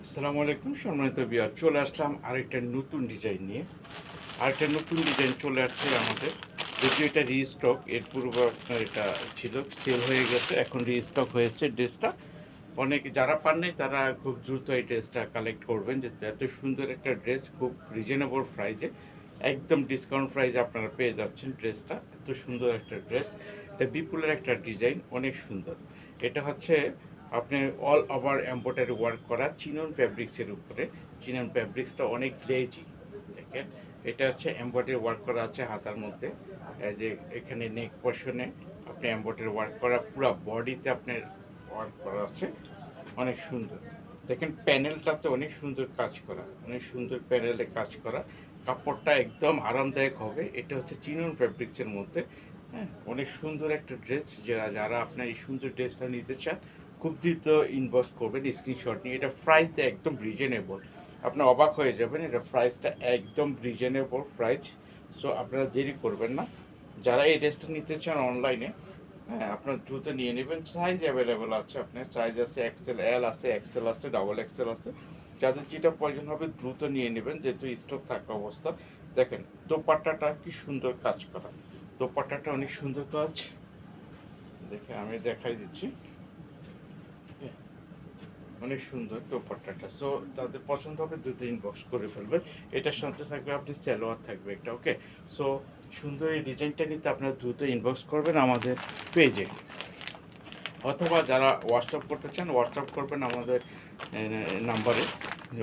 আসসালামু আলাইকুম সম্মানিত ভিউয়ার, চলে আসলাম আরেকটা নতুন ডিজাইন নিয়ে। আরেকটা নতুন ডিজাইন চলে আসছে আমাদের। যদিও এটা রিস্টক, এর পূর্বে আপনার এটা ছিল, সেল হয়ে গেছে, এখন রিস্টক হয়েছে ড্রেসটা। অনেক যারা পান নাই তারা খুব দ্রুত এই ড্রেসটা কালেক্ট করবেন, যে এত সুন্দর একটা ড্রেস খুব রিজনেবল প্রাইজে, একদম ডিসকাউন্ট প্রাইজে আপনারা পেয়ে যাচ্ছেন ড্রেসটা। এত সুন্দর একটা ড্রেস, এটা বিপুলের একটা ডিজাইন, অনেক সুন্দর। এটা হচ্ছে আপনি অল ওভার এমব্রয়ডারি ওয়ার্ক করা চিনন ফ্যাব্রিক্সের উপরে। চিনন ফ্যাব্রিক্সটা অনেক গ্লেজি, দেখেন। এটা হচ্ছে এমব্রয়ডারি ওয়ার্ক করা আছে হাতার মধ্যে, এই যে এখানে নেক পোর্শনে আপনি এমব্রয়ডারি ওয়ার্ক করা, পুরো বডিতে আপনার ওয়ার্ক করা আছে, অনেক সুন্দর। দেখেন প্যানেলটাতে অনেক সুন্দর কাজ করা, অনেক সুন্দর প্যানেলে কাজ করা। কাপড়টা একদম আরামদায়ক হবে। এটা হচ্ছে চিনন ফ্যাব্রিক্সের মধ্যে। হ্যাঁ, অনেক সুন্দর একটা ড্রেস। যারা আপনার এই সুন্দর ড্রেসটা নিতে চান, খুব দ্রুত ইনবক্স করবেন স্ক্রিনশট নিয়ে। এটা প্রাইসটা একদম রিজনেবল, আপনার অবাক হয়ে যাবেন। এটা প্রাইসটা একদম রিজনেবল প্রাইস। সো আপনারা দেরি করবেন না। যারা এই ড্রেসটা নিতে চান অনলাইনে, হ্যাঁ, আপনার দ্রুত নিয়ে নেবেন। সাইজ অ্যাভেলেবেল আছে, আপনার সাইজ আছে এক্সেল, এল আছে, এক্সেল আছে, ডাবল এক্সেল আছে। যাদের যেটা প্রয়োজন হবে দ্রুত নিয়ে নেবেন, যেহেতু স্টক থাকা অবস্থা। দেখেন দোপাট্টাটা কি সুন্দর কাজ করা, দোপাট্টাটা অনেক সুন্দর কাজ। দেখে আমি দেখাই দিচ্ছি, অনেক সুন্দর দোপাট্টাটা। সো তাদের পছন্দ হবে দ্রুত ইনবক্স করে ফেলবেন। এটার সাথে থাকবে আপনি সালোয়ার থাকবে একটা, ওকে। সো সুন্দর এই ডিজাইনটা নিতে আপনারা দ্রুত ইনবক্স করবেন আমাদের পেজে, অথবা যারা হোয়াটসঅ্যাপ করতে চান হোয়াটসঅ্যাপ করবেন আমাদের নাম্বারে।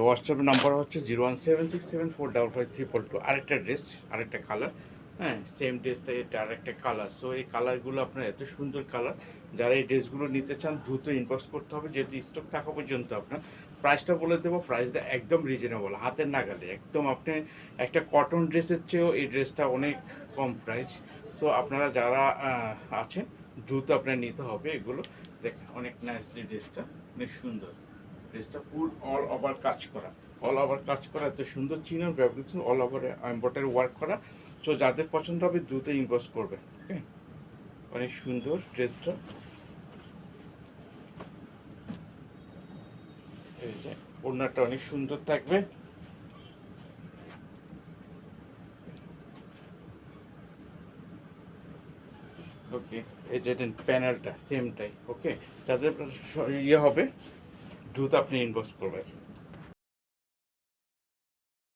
হোয়াটসঅ্যাপের নাম্বার হচ্ছে 01767475532। আরেকটা ড্রেস, আরেকটা কালার, হ্যাঁ সেম ড্রেসটা, এটা আরেকটা কালার। সো এই কালারগুলো আপনার এত সুন্দর কালার, যারা এই ড্রেসগুলো নিতে চান দ্রুত ইনবক্স করতে হবে, যেহেতু স্টক থাকা পর্যন্ত। আপনার প্রাইসটা বলে দেবো, প্রাইসটা একদম রিজনেবল, হাতের নাগালে একদম। আপনি একটা কটন ড্রেসের চেয়েও এই ড্রেসটা অনেক কম প্রাইস। সো আপনারা যারা আছেন দ্রুত আপনার নিতে হবে এগুলো। দেখেন অনেক নাইসলি ড্রেসটা, অনেক সুন্দর ড্রেসটা, ফুল অল ওভার কাজ করা, অল ওভার কাজ করা, এত সুন্দর chinon fabrics, all over embroidery work করা। সো যাদের পছন্দ হবে দ্রুত ইনভেস্ট করবে, ওকে। অনেক সুন্দর ড্রেসটা, এই যে ওড়নাটা অনেক সুন্দর থাকবে। ওকে, এই যে প্যানেলটা সেমটাই, ওকে। যাদের ইয়ে হবে দ্রুত আপনি ইনভেস্ট করবেন।